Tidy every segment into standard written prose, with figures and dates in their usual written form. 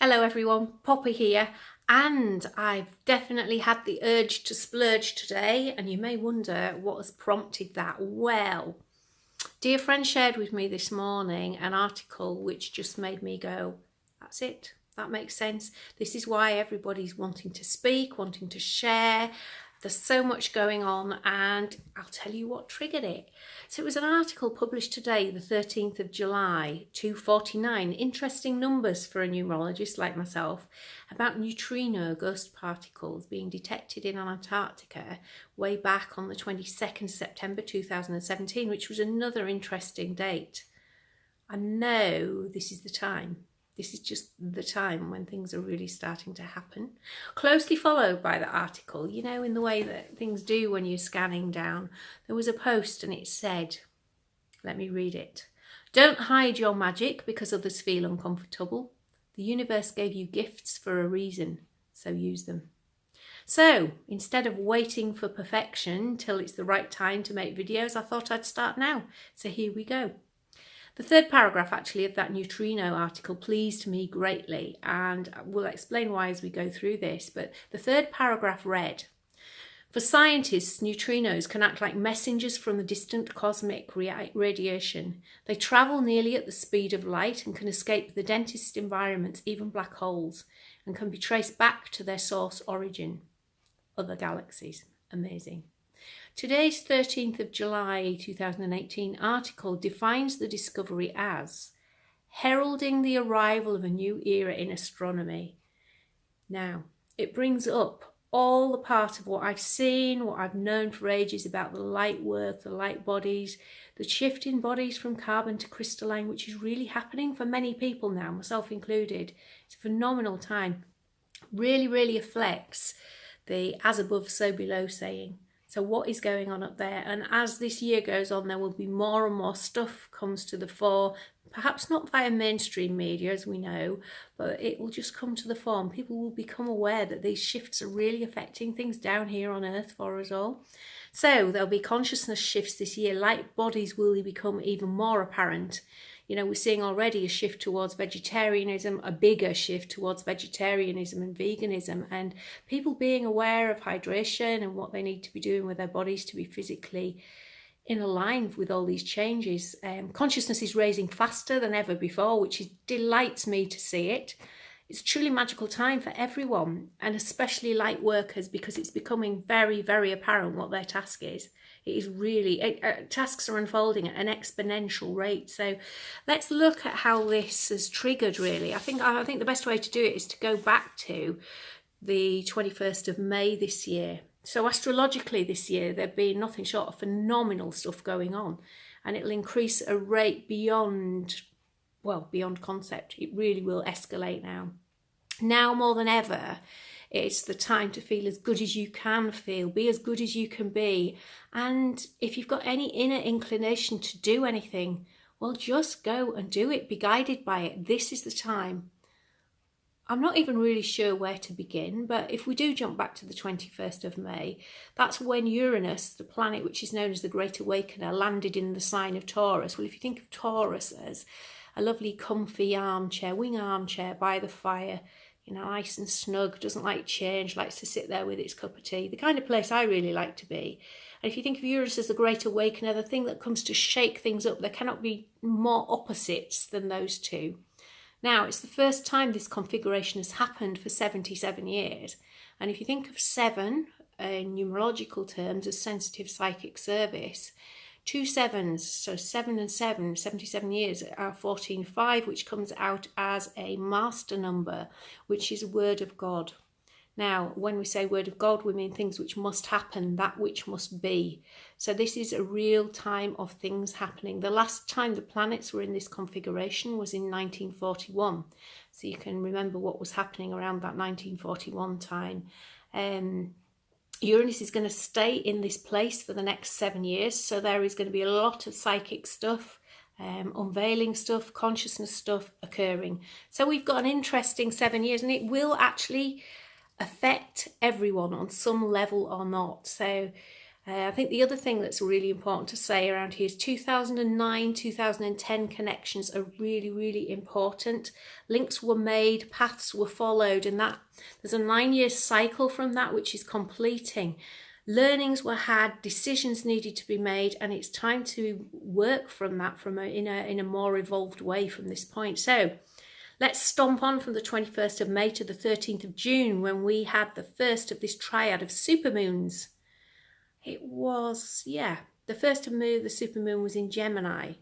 Hello everyone, Poppy here, and I've definitely had the urge to splurge today, and you may wonder what has prompted that. Well, dear friend shared with me this morning an article which just made me go, that's it, that makes sense. This is why everybody's wanting to speak, wanting to share. There's so much going on, and I'll tell you what triggered it. So it was an article published today, the 13th of July, 249, interesting numbers for a numerologist like myself, about neutrino ghost particles being detected in Antarctica way back on the 22nd September 2017, which was another interesting date. I know this is the time. This is just the time when things are really starting to happen. Closely followed by the article, you know, in the way that things do when you're scanning down, there was a post and it said, let me read it. Don't hide your magic because others feel uncomfortable. The universe gave you gifts for a reason, so use them. So instead of waiting for perfection till it's the right time to make videos, I thought I'd start now. So here we go. The third paragraph actually of that neutrino article pleased me greatly, and we'll explain why as we go through this, but the third paragraph read, for scientists, neutrinos can act like messengers from the distant cosmic radiation. They travel nearly at the speed of light and can escape the densest environments, even black holes, and can be traced back to their source origin, other galaxies. Amazing. Today's 13th of July 2018 article defines the discovery as heralding the arrival of a new era in astronomy. Now, it brings up all the part of what I've seen, what I've known for ages about the light work, the light bodies, the shift in bodies from carbon to crystalline, which is really happening for many people now, myself included. It's a phenomenal time. Really reflects the as above, so below saying. So what is going on up there? And as this year goes on, there will be more and more stuff comes to the fore, perhaps not via mainstream media, as we know, but it will just come to the fore and people will become aware that these shifts are really affecting things down here on Earth for us all. So there'll be consciousness shifts this year. Light bodies will become even more apparent. You know, we're seeing already a shift towards vegetarianism, a bigger shift towards vegetarianism and veganism, and people being aware of hydration and what they need to be doing with their bodies to be physically in line with all these changes. Consciousness is raising faster than ever before, which delights me to see it. It's a truly magical time for everyone, and especially light workers, because it's becoming very apparent what their task is. It is really, tasks are unfolding at an exponential rate. So let's look at how this has triggered really. I think the best way to do it is to go back to the 21st of May this year. So astrologically this year, there've been nothing short of phenomenal stuff going on, and it'll increase at a rate beyond concept. It really will escalate now. Now more than ever, it's the time to feel as good as you can feel, be as good as you can be. And if you've got any inner inclination to do anything, well, just go and do it, be guided by it. This is the time. I'm not even really sure where to begin, but if we do jump back to the 21st of May, that's when Uranus, the planet which is known as the Great Awakener, landed in the sign of Taurus. Well, if you think of Taurus as a lovely comfy armchair, wing armchair by the fire, you know, nice and snug, doesn't like change, likes to sit there with its cup of tea, the kind of place I really like to be. And if you think of Uranus as the Great Awakener, the thing that comes to shake things up, there cannot be more opposites than those two. Now, it's the first time this configuration has happened for 77 years. And if you think of 7 in numerological terms as sensitive psychic service, 2 sevens, so 7 and 7, 77 years are 14/5, which comes out as a master number, which is a word of God. Now, when we say word of God, we mean things which must happen, that which must be. So this is a real time of things happening. The last time the planets were in this configuration was in 1941. So you can remember what was happening around that 1941 time. Uranus is going to stay in this place for the next 7 years. So there is going to be a lot of psychic stuff, unveiling stuff, consciousness stuff occurring. So we've got an interesting 7 years, and it will actually affect everyone on some level or not. So I think the other thing that's really important to say around here is 2009, 2010 connections are really, really important. Links were made, paths were followed, and that there's a 9-year cycle from that which is completing. Learnings were had, decisions needed to be made, and it's time to work from that in a more evolved way from this point. So let's stomp on from the 21st of May to the 13th of June when we had the first of this triad of supermoons. It was, the first of the supermoon was in Gemini.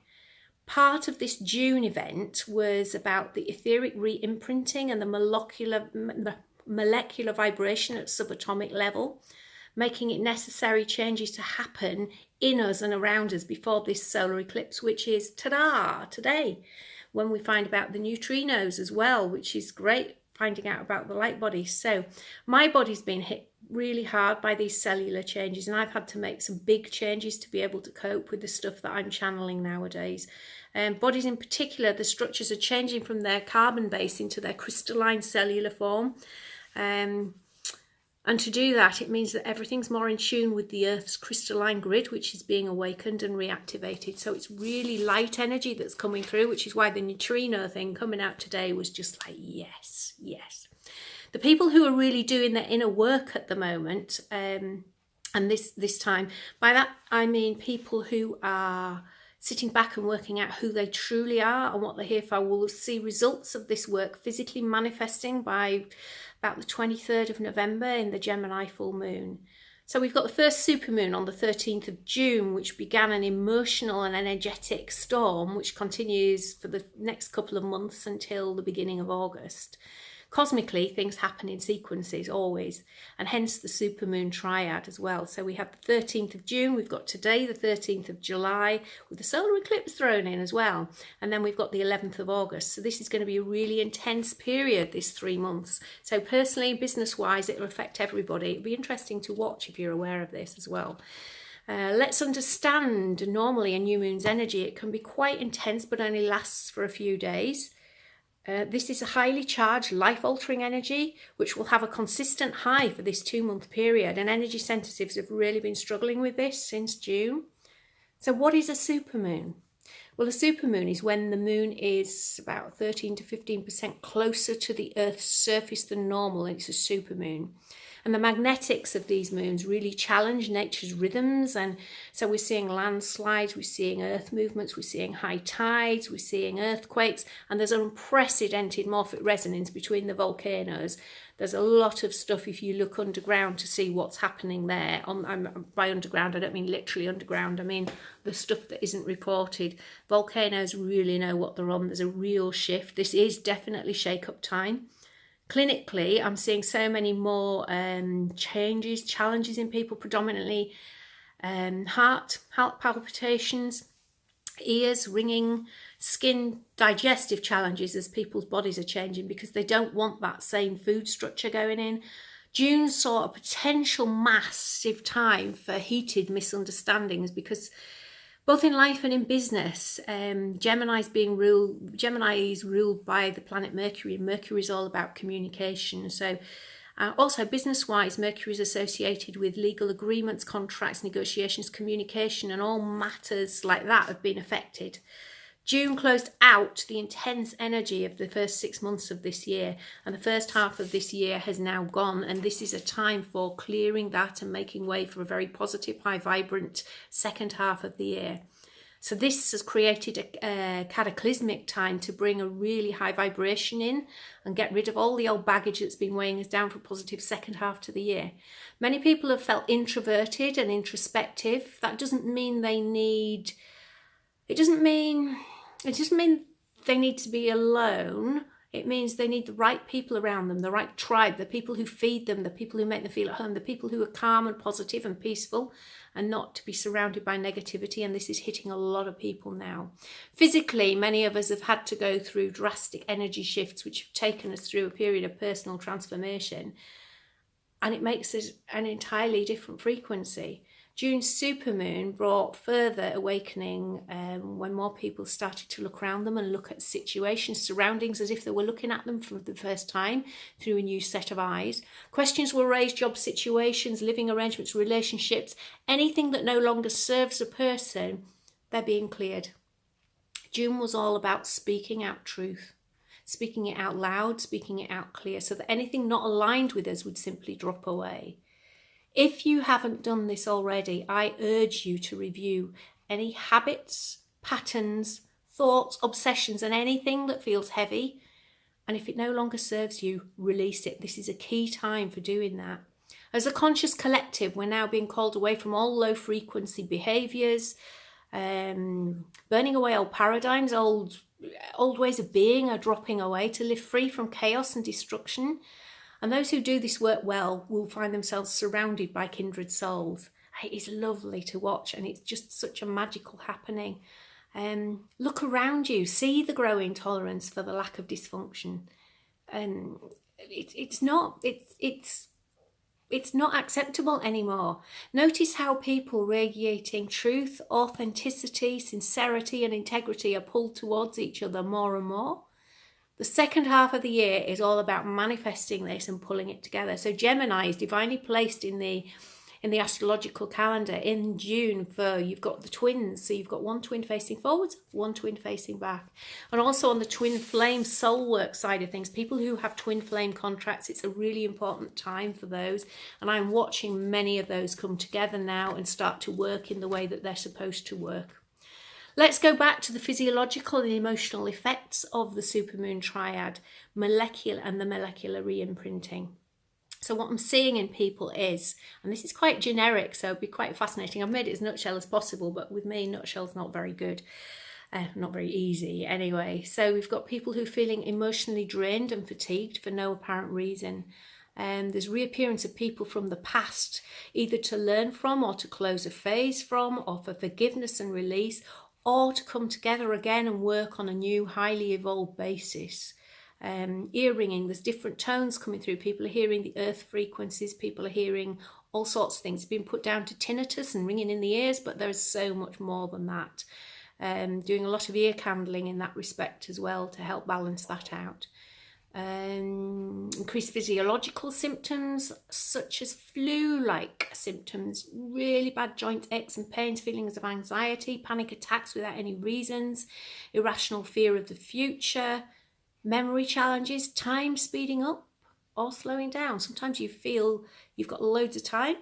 Part of this June event was about the etheric re-imprinting and the molecular vibration at subatomic level, making it necessary changes to happen in us and around us before this solar eclipse, which is, today, when we find about the neutrinos as well, which is great, finding out about the light bodies. So my body's been hit really hard by these cellular changes, and I've had to make some big changes to be able to cope with the stuff that I'm channeling nowadays. Bodies in particular, the structures are changing from their carbon base into their crystalline cellular form. And to do that, it means that everything's more in tune with the Earth's crystalline grid, which is being awakened and reactivated. So it's really light energy that's coming through, which is why the neutrino thing coming out today was just like, yes, yes. The people who are really doing their inner work at the moment, and this time, by that I mean people who are sitting back and working out who they truly are and what they're here for, will see results of this work physically manifesting by about the 23rd of November in the Gemini full moon. So we've got the first supermoon on the 13th of June, which began an emotional and energetic storm, which continues for the next couple of months until the beginning of August. Cosmically, things happen in sequences always, and hence the supermoon triad as well. So we have the 13th of June, we've got today the 13th of July with the solar eclipse thrown in as well, and then we've got the 11th of August. So this is going to be a really intense period, this 3 months. So personally, business-wise, it will affect everybody. It'll be interesting to watch if you're aware of this as well. Let's understand, normally a new moon's energy, it can be quite intense but only lasts for a few days. This is a highly charged, life-altering energy, which will have a consistent high for this 2-month period, and energy sensitives have really been struggling with this since June. So what is a supermoon? Well, a supermoon is when the moon is about 13 to 15% closer to the Earth's surface than normal, and it's a supermoon. And the magnetics of these moons really challenge nature's rhythms. And so we're seeing landslides, we're seeing earth movements, we're seeing high tides, we're seeing earthquakes, and there's an unprecedented morphic resonance between the volcanoes. There's a lot of stuff if you look underground to see what's happening there. By underground, I don't mean literally underground. I mean the stuff that isn't reported. Volcanoes really know what they're on. There's a real shift. This is definitely shake-up time. Clinically, I'm seeing so many more changes, challenges in people, predominantly heart palpitations, ears ringing, skin, digestive challenges as people's bodies are changing because they don't want that same food structure going in. June saw a potential massive time for heated misunderstandings because both in life and in business, Gemini is ruled by the planet Mercury, and Mercury is all about communication. So also business-wise, Mercury is associated with legal agreements, contracts, negotiations, communication, and all matters like that have been affected. June closed out the intense energy of the first 6 months of this year, and the first half of this year has now gone, and this is a time for clearing that and making way for a very positive, high, vibrant second half of the year. So this has created a cataclysmic time to bring a really high vibration in and get rid of all the old baggage that's been weighing us down for a positive second half to the year. Many people have felt introverted and introspective. That doesn't mean they need... It doesn't mean they need to be alone. It means they need the right people around them, the right tribe, the people who feed them, the people who make them feel at home, the people who are calm and positive and peaceful and not to be surrounded by negativity. And this is hitting a lot of people now. Physically, many of us have had to go through drastic energy shifts which have taken us through a period of personal transformation. And it makes us an entirely different frequency. June's supermoon brought further awakening when more people started to look around them and look at situations, surroundings, as if they were looking at them for the first time through a new set of eyes. Questions were raised, job situations, living arrangements, relationships, anything that no longer serves a person, they're being cleared. June was all about speaking out truth, speaking it out loud, speaking it out clear, so that anything not aligned with us would simply drop away. If you haven't done this already, I urge you to review any habits, patterns, thoughts, obsessions, and anything that feels heavy. And if it no longer serves you, release it. This is a key time for doing that. As a conscious collective, we're now being called away from all low frequency behaviours, burning away old paradigms, old ways of being are dropping away to live free from chaos and destruction. And those who do this work well will find themselves surrounded by kindred souls. It is lovely to watch, and it's just such a magical happening. Look around you, see the growing tolerance for the lack of dysfunction. It's not acceptable anymore. Notice how people radiating truth, authenticity, sincerity, and integrity are pulled towards each other more and more. The second half of the year is all about manifesting this and pulling it together. So Gemini is divinely placed in the astrological calendar in June for, you've got the twins. So you've got one twin facing forwards, one twin facing back. And also on the twin flame soul work side of things, people who have twin flame contracts, it's a really important time for those. And I'm watching many of those come together now and start to work in the way that they're supposed to work. Let's go back to the physiological and emotional effects of the supermoon triad, molecular and the molecular re-imprinting. So what I'm seeing in people is, and this is quite generic, so it'd be quite fascinating. I've made it as nutshell as possible, but with me, nutshell's not very good, not very easy anyway. So we've got people who are feeling emotionally drained and fatigued for no apparent reason. There's reappearance of people from the past, either to learn from or to close a phase from, or for forgiveness and release, or to come together again and work on a new, highly evolved basis. Ear ringing, there's different tones coming through. People are hearing the earth frequencies, people are hearing all sorts of things. It's been put down to tinnitus and ringing in the ears, but there's so much more than that. Doing a lot of ear candling in that respect as well to help balance that out. Increased physiological symptoms such as flu-like symptoms, really bad joint aches and pains, feelings of anxiety, panic attacks without any reasons, irrational fear of the future, memory challenges, time speeding up or slowing down. Sometimes you feel you've got loads of time,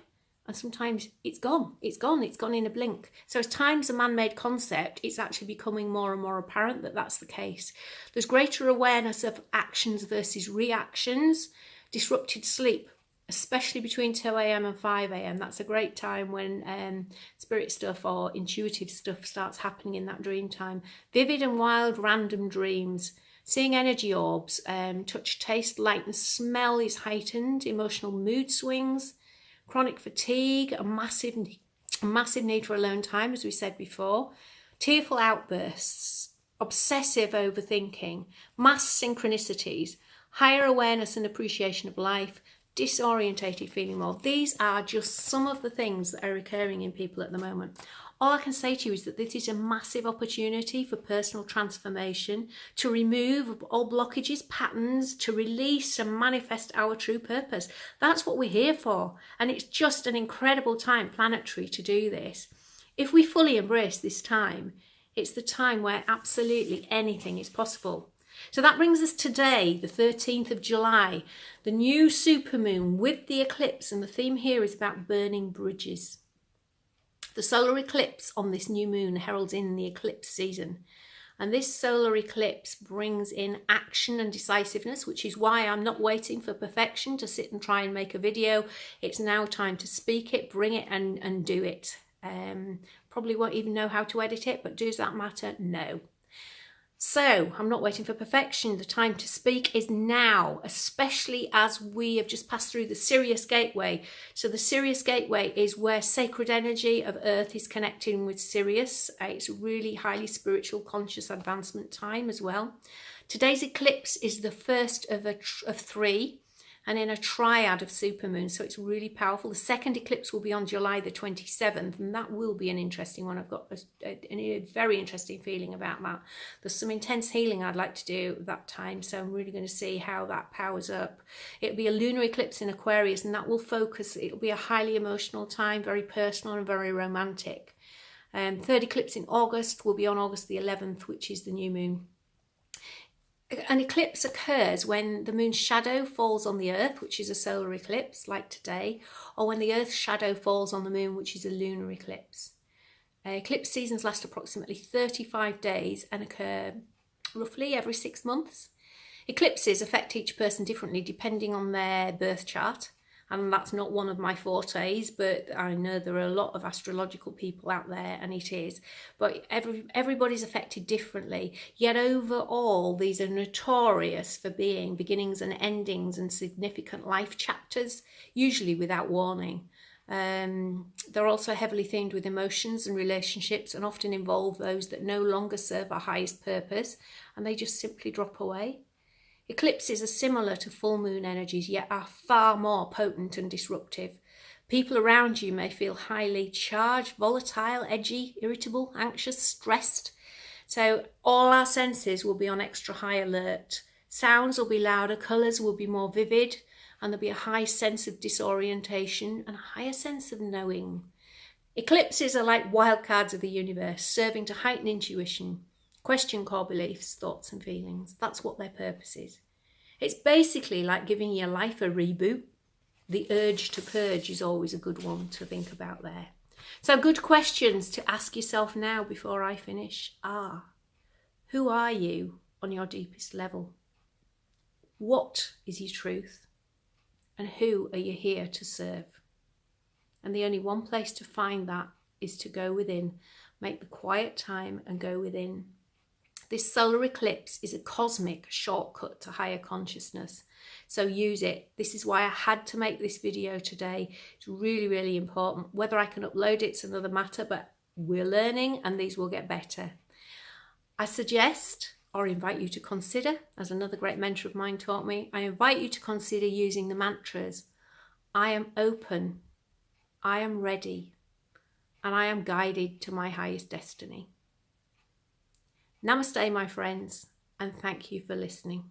and sometimes it's gone in a blink. So as time's a man-made concept, it's actually becoming more and more apparent that that's the case. There's greater awareness of actions versus reactions, disrupted sleep, especially between 2 a.m. and 5 a.m. That's a great time when spirit stuff or intuitive stuff starts happening in that dream time. Vivid and wild random dreams, seeing energy orbs, touch, taste, light and smell is heightened, emotional mood swings, chronic fatigue, a massive need for alone time, as we said before, tearful outbursts, obsessive overthinking, mass synchronicities, higher awareness and appreciation of life, disorientated feeling more. These are just some of the things that are occurring in people at the moment. All I can say to you is that this is a massive opportunity for personal transformation, to remove all blockages, patterns, to release and manifest our true purpose. That's what we're here for. And it's just an incredible time, planetary, to do this. If we fully embrace this time, it's the time where absolutely anything is possible. So that brings us today, the 13th of July, the new supermoon with the eclipse. And the theme here is about burning bridges. The solar eclipse on this new moon heralds in the eclipse season. And this solar eclipse brings in action and decisiveness, which is why I'm not waiting for perfection to sit and try and make a video. It's now time to speak it, bring it and do it. Probably won't even know how to edit it, but does that matter? No. So I'm not waiting for perfection. The time to speak is now, especially as we have just passed through the Sirius Gateway. So the Sirius Gateway is where sacred energy of Earth is connecting with Sirius. It's a really highly spiritual, conscious advancement time as well. Today's eclipse is the first of three. and in a triad of supermoons, so it's really powerful. The second eclipse will be on July the 27th, and that will be an interesting one. I've got a very interesting feeling about that. There's some intense healing I'd like to do at that time, so I'm really going to see how that powers up. It'll be a lunar eclipse in Aquarius, and that will focus, it'll be a highly emotional time, very personal and very romantic. Third eclipse in August will be on August the 11th, which is the new moon. An eclipse occurs when the moon's shadow falls on the earth, which is a solar eclipse like today, or when the earth's shadow falls on the moon, which is a lunar eclipse. Eclipse seasons last approximately 35 days and occur roughly every 6 months. Eclipses affect each person differently depending on their birth chart, and that's not one of my fortes, but I know there are a lot of astrological people out there, and it is. But everybody's affected differently. Yet overall, these are notorious for being beginnings and endings and significant life chapters, usually without warning. They're also heavily themed with emotions and relationships, and often involve those that no longer serve our highest purpose, and they just simply drop away. Eclipses are similar to full moon energies, yet are far more potent and disruptive. People around you may feel highly charged, volatile, edgy, irritable, anxious, stressed. So all our senses will be on extra high alert. Sounds will be louder, colours will be more vivid, and there'll be a high sense of disorientation and a higher sense of knowing. Eclipses are like wildcards of the universe, serving to heighten intuition, question core beliefs, thoughts and feelings. That's what their purpose is. It's basically like giving your life a reboot. The urge to purge is always a good one to think about there. So good questions to ask yourself now before I finish are, who are you on your deepest level? What is your truth? And who are you here to serve? And the only one place to find that is to go within. Make the quiet time and go within. This solar eclipse is a cosmic shortcut to higher consciousness, so use it. This is why I had to make this video today. It's really, really important. Whether I can upload it's another matter, but we're learning and these will get better. I suggest or invite you to consider, as another great mentor of mine taught me, I invite you to consider using the mantras, I am open, I am ready, and I am guided to my highest destiny. Namaste, my friends, and thank you for listening.